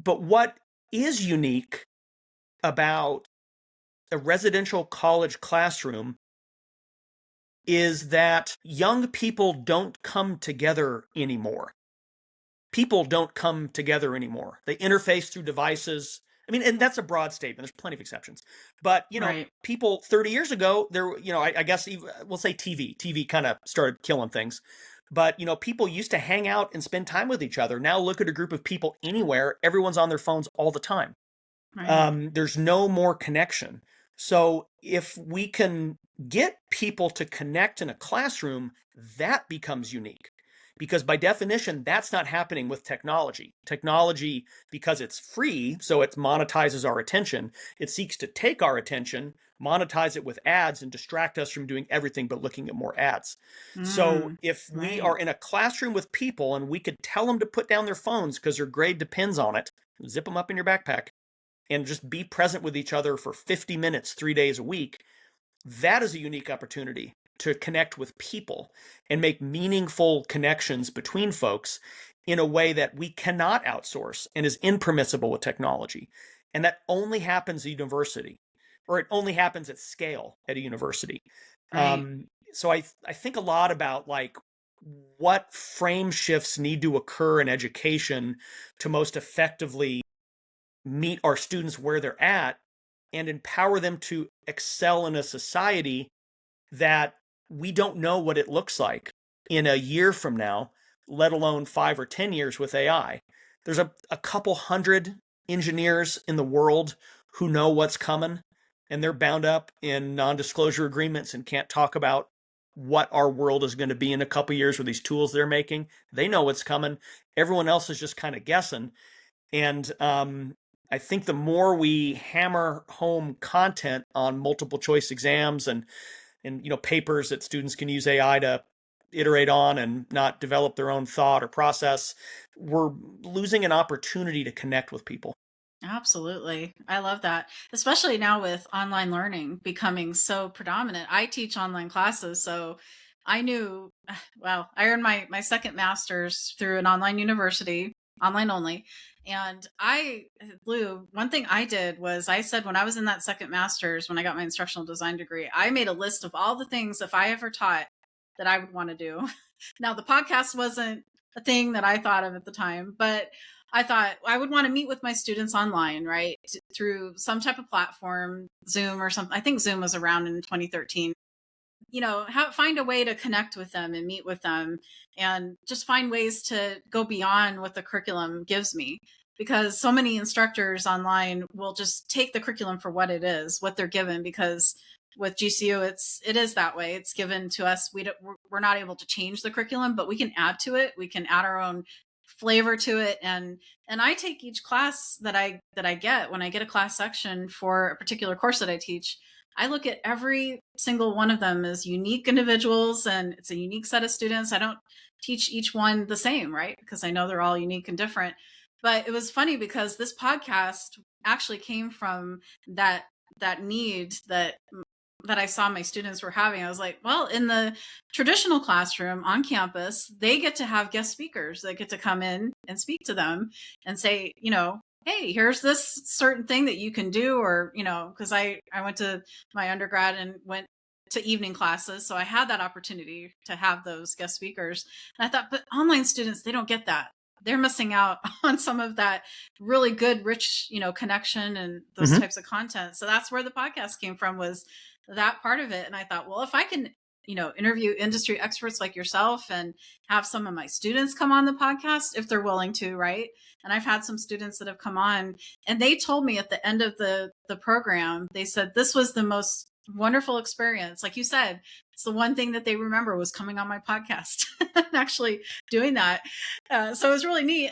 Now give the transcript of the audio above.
But what is unique about a residential college classroom is that young people don't come together anymore. People don't come together anymore. They interface through devices. I mean, and that's a broad statement. There's plenty of exceptions. But, Right. people 30 years ago, I guess we'll say TV. TV kind of started killing things. But, people used to hang out and spend time with each other. Now look at a group of people anywhere. Everyone's on their phones all the time. Right. There's no more connection. So if we can get people to connect in a classroom, that becomes unique. Because by definition, that's not happening with technology. Technology, because it's free, so it monetizes our attention, it seeks to take our attention, monetize it with ads, and distract us from doing everything but looking at more ads. So Mm, if we right. are in a classroom with people and we could tell them to put down their phones because their grade depends on it, zip them up in your backpack, and just be present with each other for 50 minutes, 3 days a week, that is a unique opportunity to connect with people and make meaningful connections between folks in a way that we cannot outsource and is impermissible with technology. And that only happens at university, or it only happens at scale at a university. Right. So I think a lot about like what frame shifts need to occur in education to most effectively meet our students where they're at and empower them to excel in a society that we don't know what it looks like in a year from now, let alone 5 or 10 years with AI. There's a couple hundred engineers in the world who know what's coming, and they're bound up in non-disclosure agreements and can't talk about what our world is going to be in a couple years with these tools they're making. They know what's coming. Everyone else is just kind of guessing. And I think the more we hammer home content on multiple choice exams and papers that students can use AI to iterate on and not develop their own thought or process, we're losing an opportunity to connect with people. Absolutely. I love that. Especially now with online learning becoming so predominant. I teach online classes, so I knew, well, I earned my second master's through an online university, online only. And Lou, one thing I did was I said when I was in that second master's, when I got my instructional design degree, I made a list of all the things if I ever taught that I would want to do. Now, the podcast wasn't a thing that I thought of at the time, but I thought I would want to meet with my students online, right? Through some type of platform, Zoom or something. I think Zoom was around in 2013. Find a way to connect with them and meet with them and just find ways to go beyond what the curriculum gives me. Because so many instructors online will just take the curriculum for what it is, what they're given, because with GCU, it is that way. It's given to us. We're not able to change the curriculum, but we can add to it. We can add our own flavor to it. And I take each class that I get when I get a class section for a particular course that I teach. I look at every single one of them as unique individuals, and it's a unique set of students. I don't teach each one the same, right? Because I know they're all unique and different. But it was funny because this podcast actually came from that need that I saw my students were having. I was like, well, in the traditional classroom on campus, they get to have guest speakers that get to come in and speak to them and say, hey, here's this certain thing that you can do. Or, because I went to my undergrad and went to evening classes. So I had that opportunity to have those guest speakers. And I thought, but online students, they don't get that. They're missing out on some of that really good, rich, connection and those Mm-hmm. types of content. So that's where the podcast came from, was that part of it. And I thought, well, if I can, interview industry experts like yourself and have some of my students come on the podcast, if they're willing to, right? And I've had some students that have come on and they told me at the end of the program, they said, this was the most wonderful experience. Like you said, it's the one thing that they remember was coming on my podcast and actually doing that. So it was really neat.